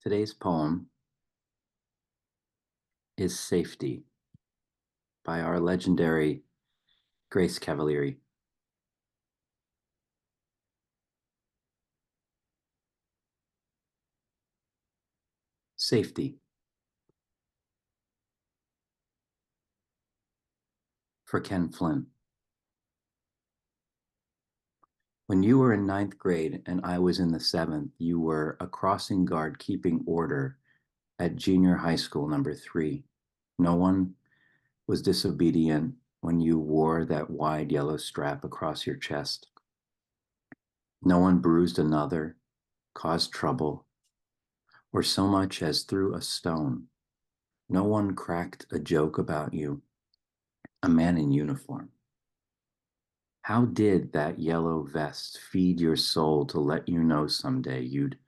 Today's poem is Safety by our legendary Grace Cavalieri. Safety. For Ken Flynn. When you were in 9th grade and I was in the 7th, you were a crossing guard keeping order at junior high school number 3. No one was disobedient when you wore that wide yellow strap across your chest. No one bruised another, caused trouble, or so much as threw a stone. No one cracked a joke about you, a man in uniform. How did that yellow vest feed your soul to let you know someday you'd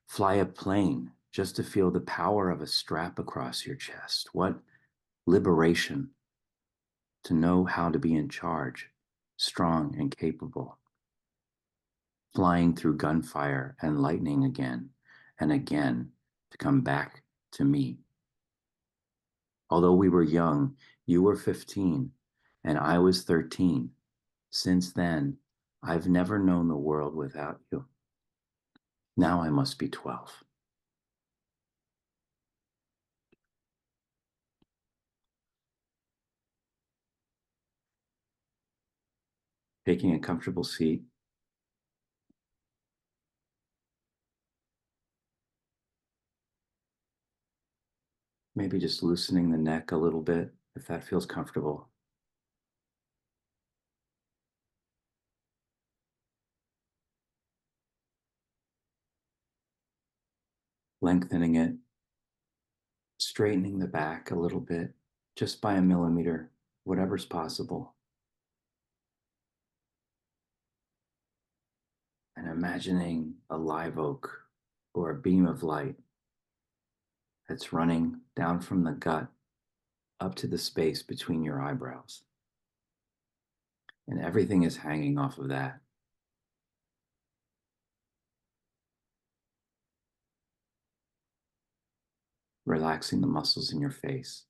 fly a plane just to feel the power of a strap across your chest? What liberation to know how to be in charge, strong and capable, flying through gunfire and lightning again and again to come back to me. Although we were young, you were 15 and I was 13. Since then, I've never known the world without you. Now I must be 12. Taking a comfortable seat. Maybe just loosening the neck a little bit if that feels comfortable. Lengthening it, straightening the back a little bit, just by a millimeter, whatever's possible. And imagining a live oak or a beam of light that's running down from the gut up to the space between your eyebrows. And everything is hanging off of that. Relaxing the muscles in your face.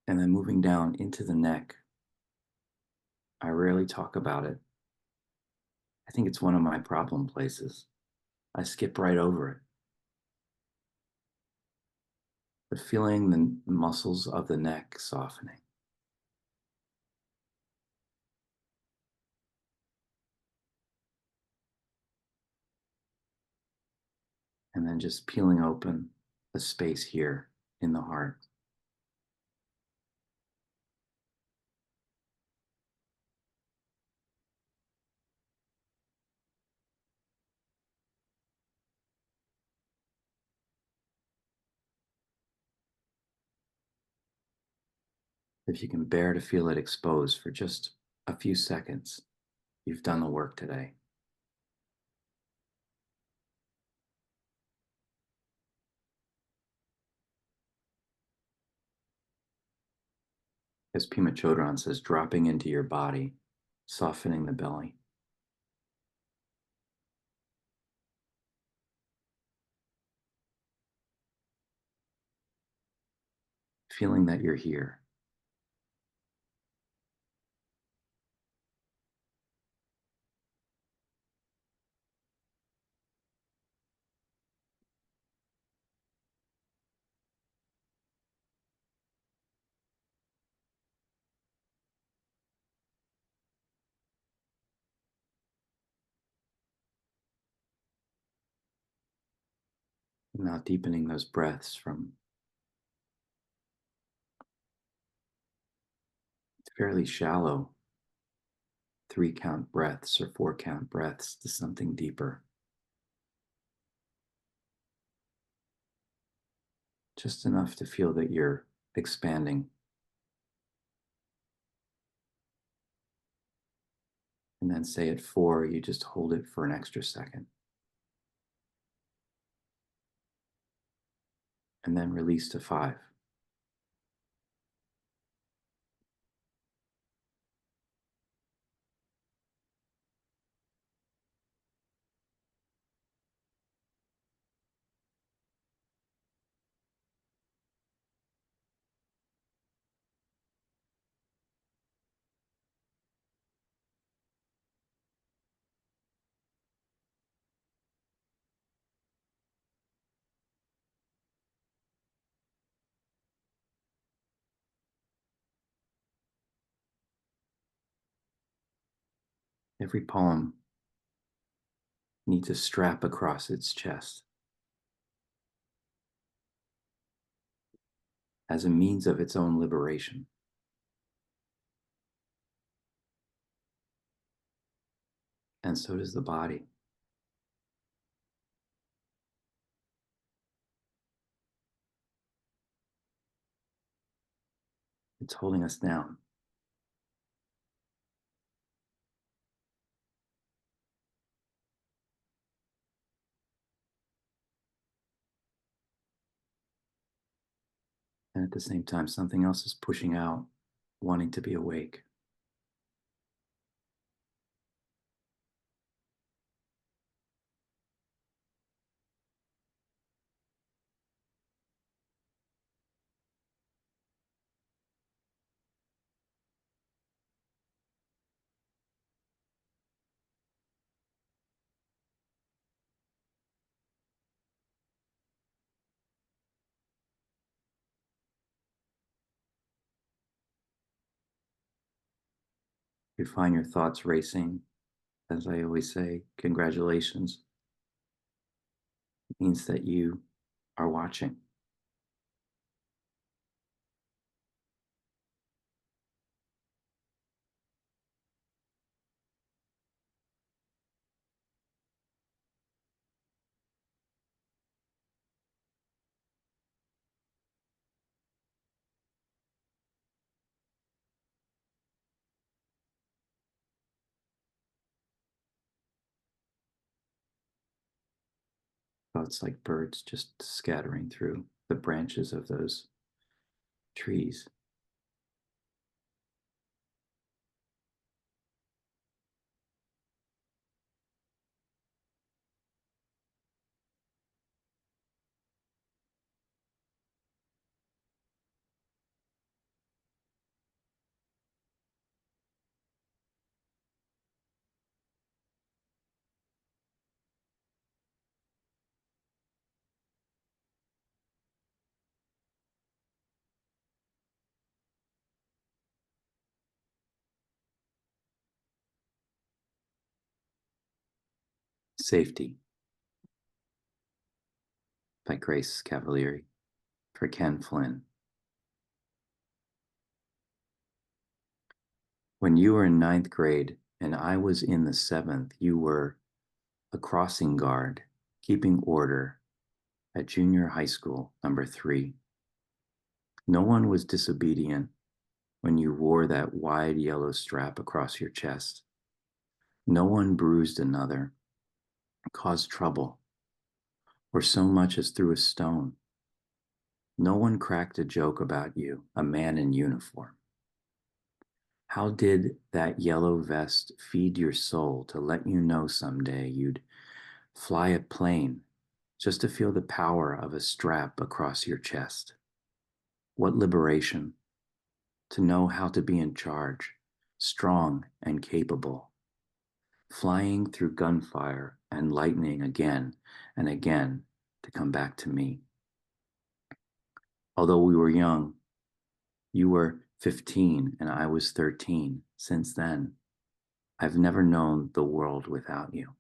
And then moving down into the neck. I rarely talk about it. I think it's one of my problem places. I skip right over it. But feeling the muscles of the neck softening. And then just peeling open the space here in the heart. If you can bear to feel it exposed for just a few seconds, you've done the work today. As Pema Chödron says, dropping into your body, softening the belly. Feeling that you're here. Now deepening those breaths from fairly shallow 3-count breaths or 4-count breaths to something deeper. Just enough to feel that you're expanding. And then say at 4, you just hold it for an extra second. And then release to 5. Every poem needs a strap across its chest as a means of its own liberation. And so does the body. It's holding us down. And at the same time, something else is pushing out, wanting to be awake. You find your thoughts racing, as I always say, congratulations. It means that you are watching. Thoughts like birds just scattering through the branches of those trees. Safety by Grace Cavalieri for Ken Flynn. When you were in 9th grade and I was in the 7th, you were a crossing guard, keeping order at junior high school, number 3. No one was disobedient when you wore that wide yellow strap across your chest. No one bruised another, caused trouble, or so much as threw a stone. No one cracked a joke about you, a man in uniform. How did that yellow vest feed your soul to let you know someday you'd fly a plane just to feel the power of a strap across your chest? What liberation to know how to be in charge, strong and capable, flying through gunfire and lightning again and again to come back to me. Although we were young, you were 15 and I was 13. Since then, I've never known the world without you.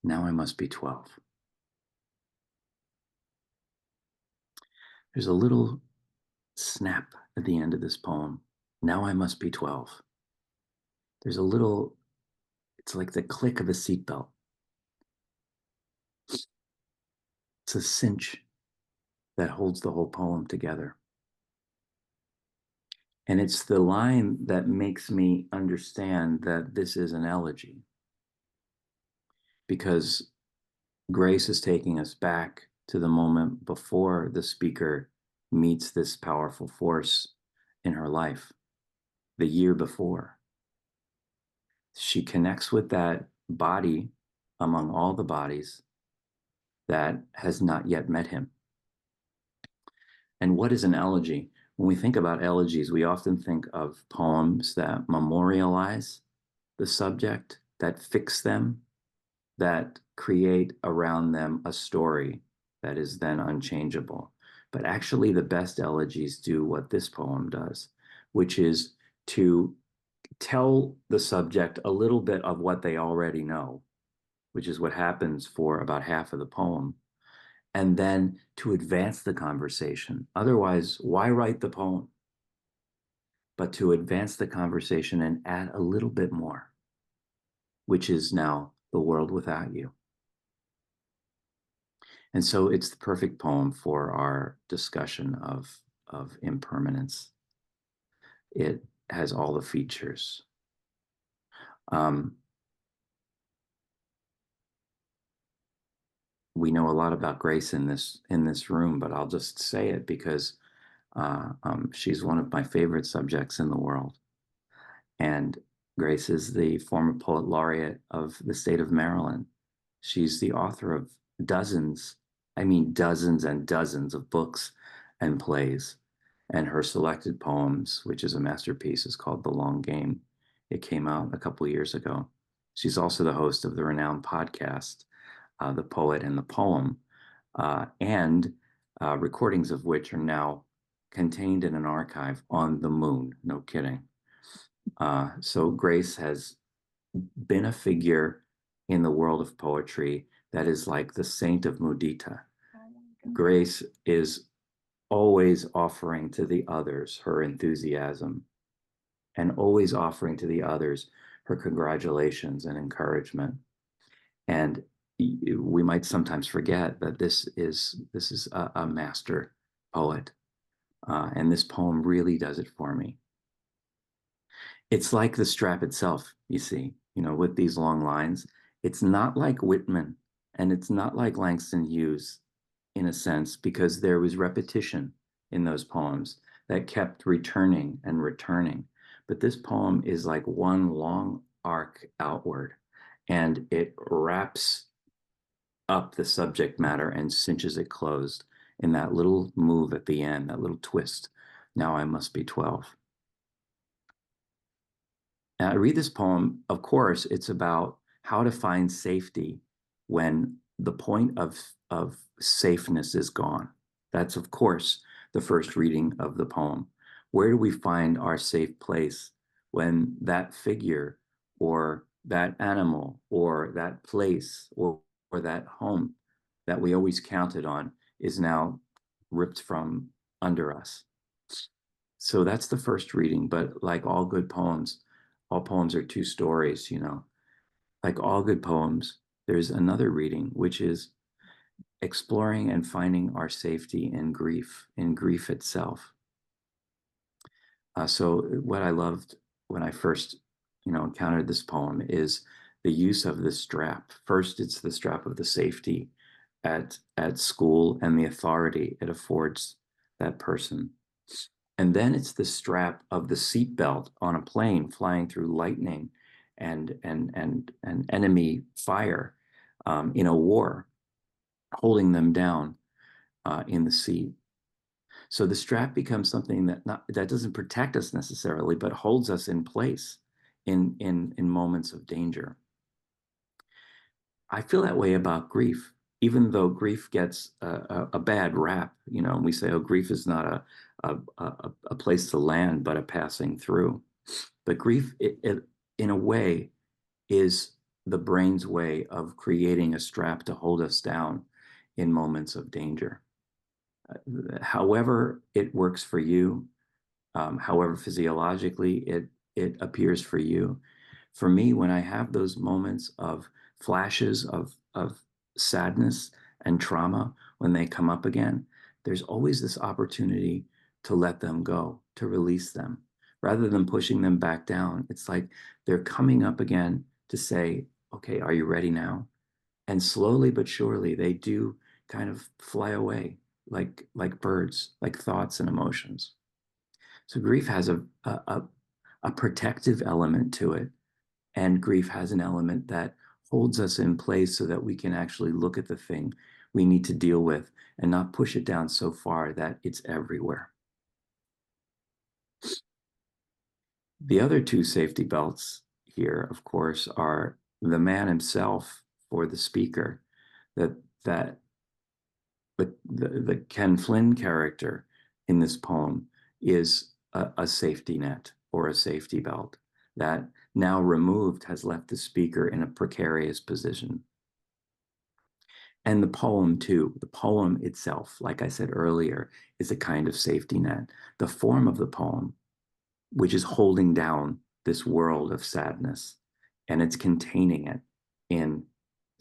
Now I must be 12. There's a little snap at the end of this poem. Now I must be 12. There's a little, it's like the click of a seatbelt. It's a cinch that holds the whole poem together. And it's the line that makes me understand that this is an elegy, because Grace is taking us back to the moment before the speaker meets this powerful force in her life, the year before. She connects with that body among all the bodies that has not yet met him. And what is an elegy? When we think about elegies, we often think of poems that memorialize the subject, that fix them, that create around them a story that is then unchangeable. But actually, the best elegies do what this poem does, which is to tell the subject a little bit of what they already know, which is what happens for about half of the poem, and then to advance the conversation. Otherwise, why write the poem? But to advance the conversation and add a little bit more, which is now the world without you. And so it's the perfect poem for our discussion of impermanence. It has all the features. We know a lot about Grace in this room, but I'll just say it because she's one of my favorite subjects in the world. And Grace is the former poet laureate of the state of Maryland. She's the author of dozens and dozens of books and plays. And her selected poems, which is a masterpiece, is called The Long Game. It came out a couple of years ago. She's also the host of the renowned podcast, The Poet and the Poem, and recordings of which are now contained in an archive on the moon. No kidding. So Grace has been a figure in the world of poetry that is like the saint of mudita. Grace is always offering to the others her enthusiasm, and always offering to the others her congratulations and encouragement. And we might sometimes forget that this is a master poet, and this poem really does it for me. It's like the strap itself, you see, with these long lines. It's not like Whitman, and it's not like Langston Hughes, in a sense, because there was repetition in those poems that kept returning and returning. But this poem is like one long arc outward, and it wraps up the subject matter and cinches it closed in that little move at the end, that little twist. Now I must be 12. And I read this poem, of course, it's about how to find safety when the point of safeness is gone. That's, of course, the first reading of the poem. Where do we find our safe place when that figure or that animal or that place or that home that we always counted on is now ripped from under us? So that's the first reading, but like all good poems, all poems are two stories, Like all good poems, there's another reading, which is exploring and finding our safety in grief itself. So what I loved when I first, encountered this poem is the use of the strap. First, it's the strap of the safety at school and the authority it affords that person. And then it's the strap of the seatbelt on a plane flying through lightning and enemy fire in a war, holding them down in the seat. So the strap becomes something that doesn't protect us necessarily, but holds us in place in moments of danger. I feel that way about grief, even though grief gets a bad rap. We say, oh, grief is not a place to land, but a passing through. But grief, it, in a way, is the brain's way of creating a strap to hold us down in moments of danger. However it works for you, however physiologically it appears for you. For me, when I have those moments of flashes of sadness and trauma, when they come up again, there's always this opportunity to let them go, to release them, rather than pushing them back down. It's like they're coming up again to say, okay, are you ready now? And slowly but surely, they do kind of fly away like birds, like thoughts and emotions. So grief has a protective element to it, and grief has an element that holds us in place so that we can actually look at the thing we need to deal with and not push it down so far that it's everywhere. The other two safety belts here, of course, are the man himself for the speaker, that the Ken Flynn character in this poem is a safety net or a safety belt that, now removed, has left the speaker in a precarious position. And the poem too, the poem itself, like I said earlier, is a kind of safety net. The form of the poem, which is holding down this world of sadness, and it's containing it in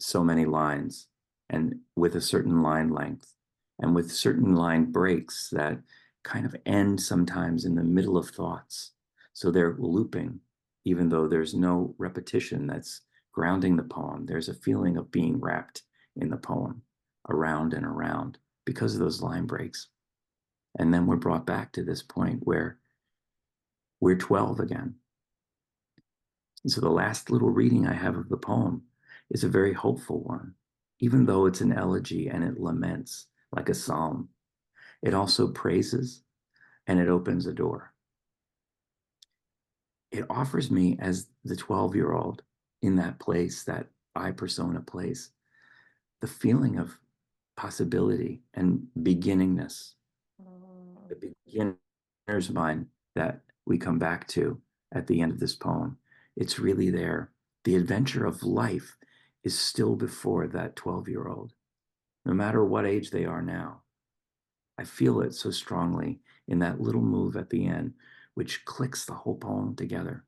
so many lines and with a certain line length and with certain line breaks that kind of end sometimes in the middle of thoughts. So they're looping, even though there's no repetition that's grounding the poem. There's a feeling of being wrapped in the poem around and around because of those line breaks. And then we're brought back to this point where we're 12 again. And so the last little reading I have of the poem is a very hopeful one. Even though it's an elegy and it laments like a psalm, it also praises and it opens a door. It offers me, as the 12-year-old in that place, that I persona place, the feeling of possibility and beginningness, the beginner's mind that we come back to at the end of this poem. It's really there. The adventure of life is still before that 12-year-old, no matter what age they are now. I feel it so strongly in that little move at the end, which clicks the whole poem together.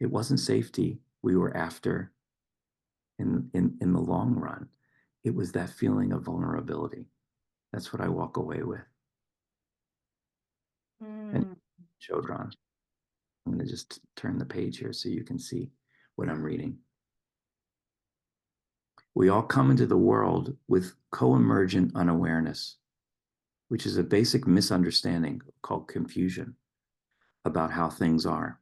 It wasn't safety we were after in the long run. It was that feeling of vulnerability. That's what I walk away with. And Chödron. I'm going to just turn the page here so you can see what I'm reading. We all come into the world with co-emergent unawareness, which is a basic misunderstanding called confusion about how things are.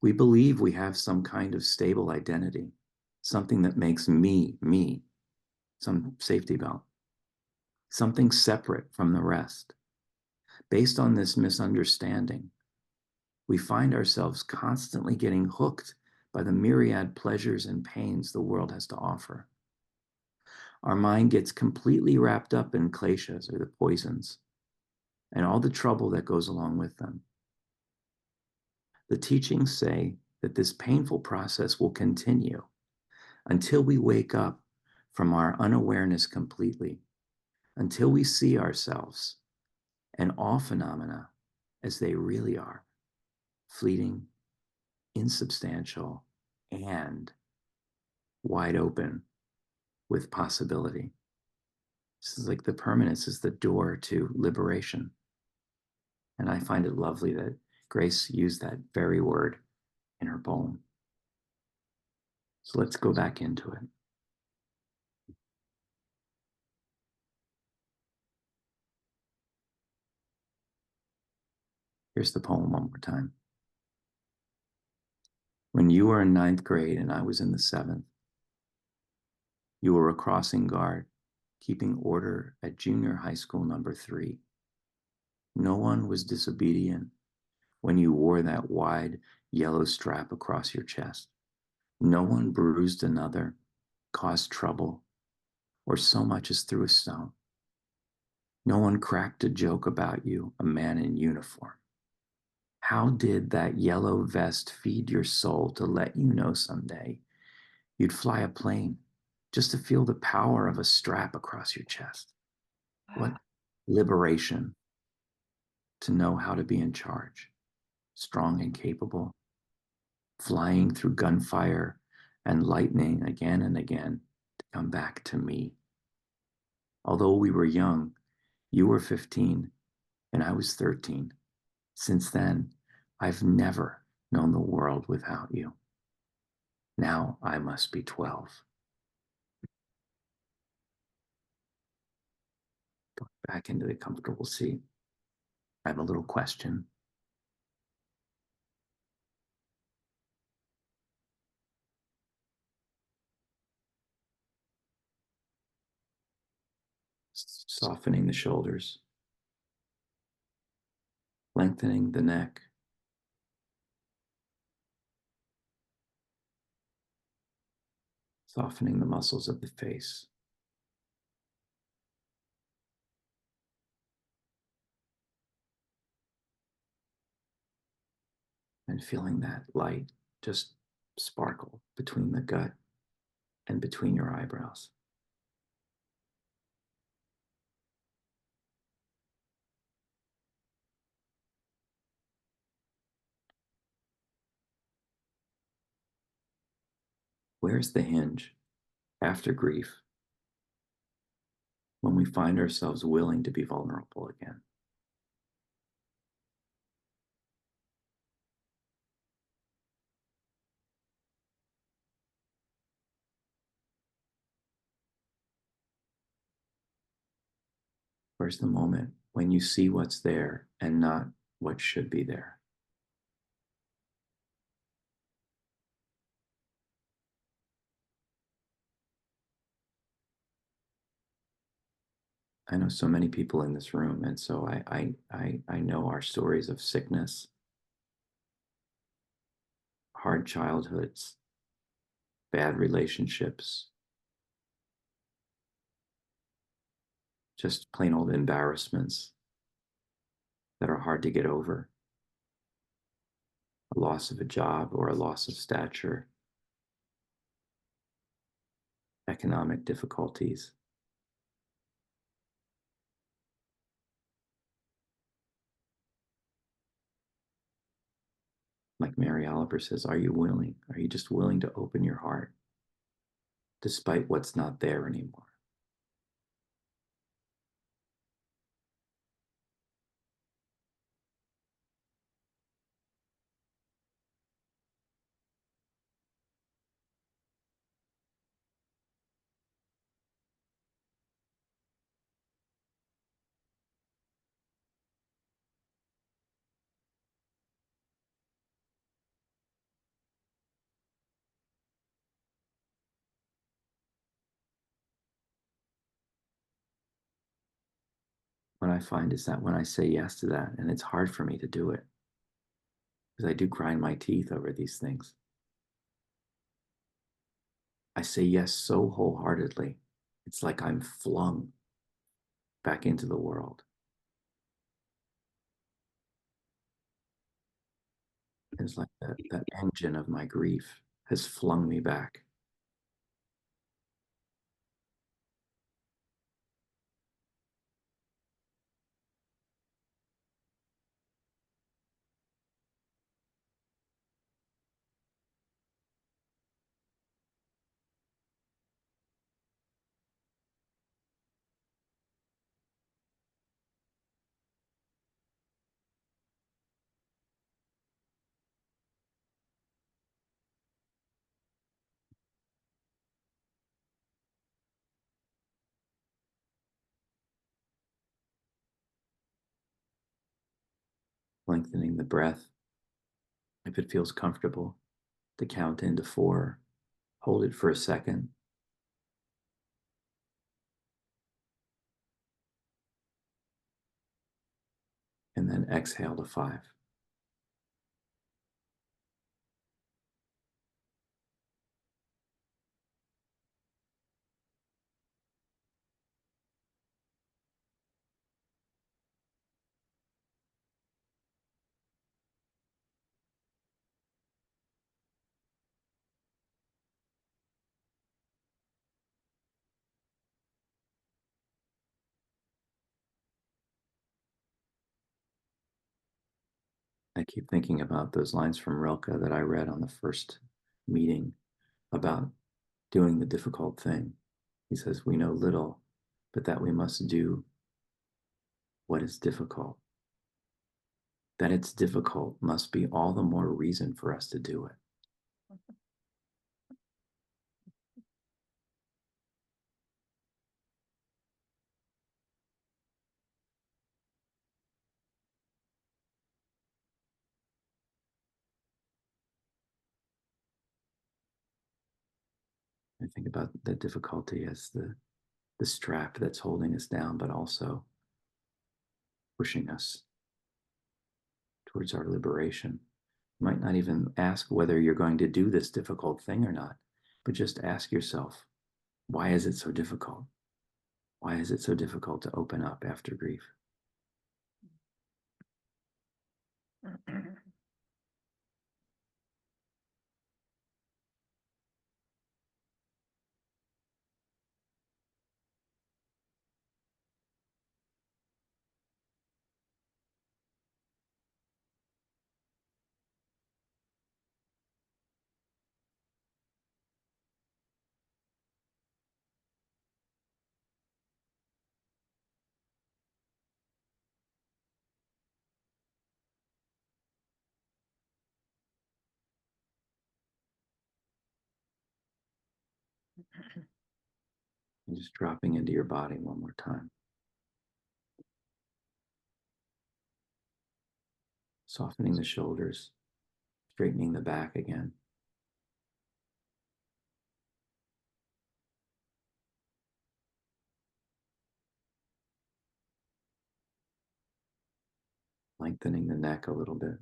We believe we have some kind of stable identity, something that makes me, some safety belt, something separate from the rest. Based on this misunderstanding, we find ourselves constantly getting hooked by the myriad pleasures and pains the world has to offer. Our mind gets completely wrapped up in kleshas, or the poisons, and all the trouble that goes along with them. The teachings say that this painful process will continue until we wake up from our unawareness completely, until we see ourselves and all phenomena as they really are, fleeting, insubstantial, and wide open with possibility. This is like the permanence is the door to liberation. And I find it lovely that Grace used that very word in her poem. So let's go back into it. Here's the poem one more time. When you were in 9th grade and I was in the 7th, you were a crossing guard, keeping order at junior high school number 3. No one was disobedient when you wore that wide yellow strap across your chest. No one bruised another, caused trouble, or so much as threw a stone. No one cracked a joke about you, a man in uniform. How did that yellow vest feed your soul to let you know someday you'd fly a plane just to feel the power of a strap across your chest? What liberation to know how to be in charge, strong and capable, flying through gunfire and lightning again and again to come back to me. Although we were young, you were 15 and I was 13. Since then, I've never known the world without you. Now I must be 12. Go back into the comfortable seat. I have a little question. Softening the shoulders, lengthening the neck, softening the muscles of the face. And feeling that light just sparkle between the gut and between your eyebrows. Where's the hinge after grief when we find ourselves willing to be vulnerable again? Where's the moment when you see what's there and not what should be there? I know so many people in this room, and so I know our stories of sickness, hard childhoods, bad relationships, just plain old embarrassments that are hard to get over, a loss of a job or a loss of stature, economic difficulties. Like Mary Oliver says, are you willing? Are you just willing to open your heart despite what's not there anymore? What I find is that when I say yes to that, and it's hard for me to do it, because I do grind my teeth over these things, I say yes so wholeheartedly. It's like I'm flung back into the world. It's like that engine of my grief has flung me back. Lengthening the breath, if it feels comfortable, to count into 4, hold it for a second, and then exhale to 5. I keep thinking about those lines from Rilke that I read on the first meeting about doing the difficult thing. He says, we know little, but that we must do what is difficult. That it's difficult must be all the more reason for us to do it. I think about the difficulty as the strap that's holding us down, but also pushing us towards our liberation. You might not even ask whether you're going to do this difficult thing or not, but just ask yourself, why is it so difficult? Why is it so difficult to open up after grief? And just dropping into your body one more time. Softening the shoulders, straightening the back again. Lengthening the neck a little bit.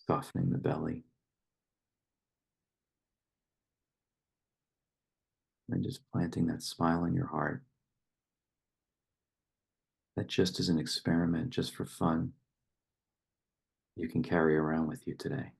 Softening the belly. And just planting that smile in your heart. That just as an experiment, just for fun, you can carry around with you today.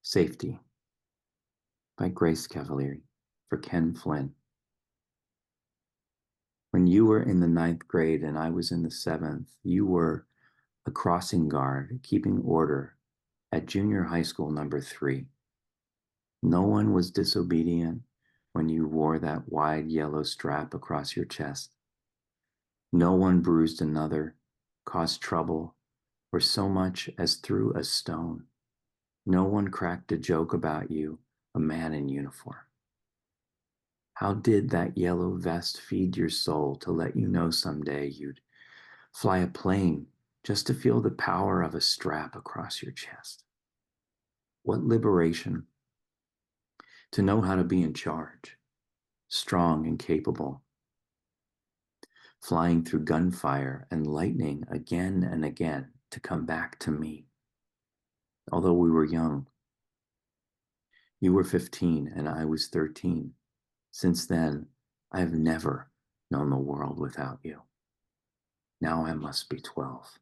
Safety by Grace Cavalieri for Ken Flynn. When you were in the 9th grade and I was in the 7th, you were a crossing guard keeping order at junior high school number 3. No one was disobedient when you wore that wide yellow strap across your chest. No one bruised another, caused trouble, or so much as threw a stone. No one cracked a joke about you, a man in uniform. How did that yellow vest feed your soul to let you know someday you'd fly a plane just to feel the power of a strap across your chest? What liberation to know how to be in charge, strong and capable, flying through gunfire and lightning again and again to come back to me. Although we were young, you were 15 and I was 13. Since then, I have never known the world without you. Now I must be 12.